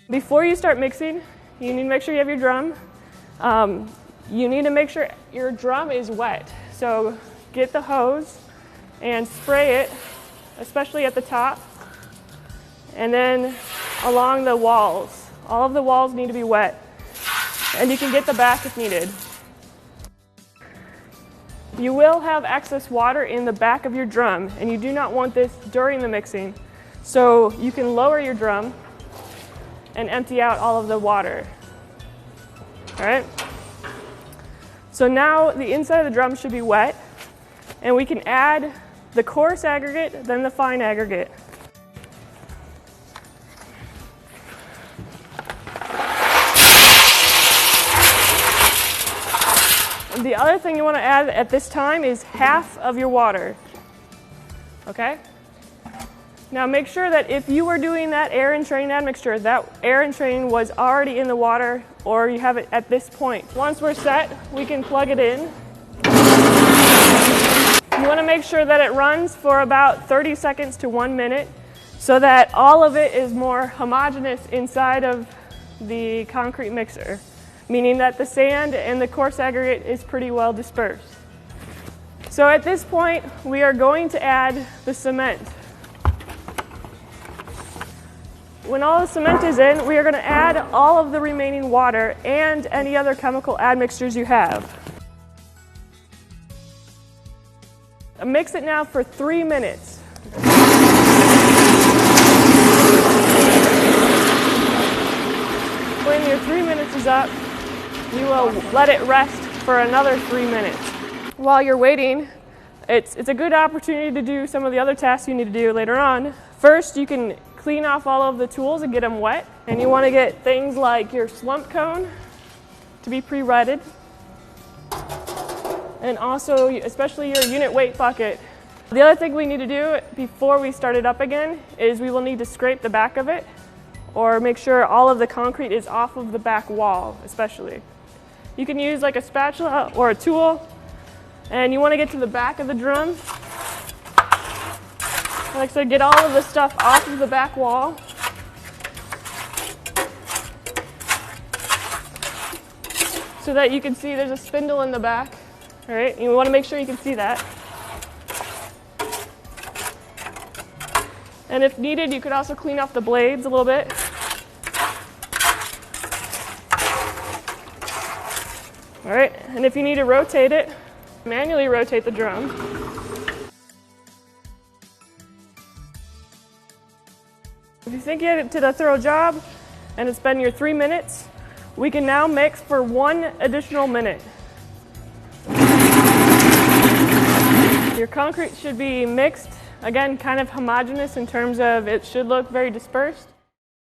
Before you start mixing, you need to make sure you have your drum. You need to make sure your drum is wet. So get the hose and spray it, especially at the top, and then along the walls. All of the walls need to be wet, and you can get the back if needed. You will have excess water in the back of your drum, and you do not want this during the mixing. So you can lower your drum and empty out all of the water. All right? So now the inside of the drum should be wet, and we can add the coarse aggregate, then the fine aggregate. The other thing you want to add at this time is half of your water. Okay? Now make sure that if you were doing that air entrain admixture, that air entrain was already in the water, or you have it at this point. Once we're set, we can plug it in. You want to make sure that it runs for about 30 seconds to 1 minute so that all of it is more homogeneous inside of the concrete mixer, meaning that the sand and the coarse aggregate is pretty well dispersed. So at this point, we are going to add the cement. When all the cement is in, we are going to add all of the remaining water and any other chemical admixtures you have. Mix it now for 3 minutes. When your 3 minutes is up, you will let it rest for another 3 minutes. While you're waiting, it's a good opportunity to do some of the other tasks you need to do later on. First, you can clean off all of the tools and get them wet. And you want to get things like your slump cone to be pre-wetted. And also, especially your unit weight bucket. The other thing we need to do before we start it up again is we will need to scrape the back of it, or make sure all of the concrete is off of the back wall, especially. You can use like a spatula or a tool, and you want to get to the back of the drum. Like I said, get all of the stuff off of the back wall. So that you can see there's a spindle in the back. All right, you want to make sure you can see that. And if needed, you could also clean off the blades a little bit. All right, and if you need to rotate it, manually rotate the drum. If you think you did a thorough job and it's been your 3 minutes, we can now mix for 1 additional minute. Your concrete should be mixed, again, kind of homogeneous in terms of it should look very dispersed.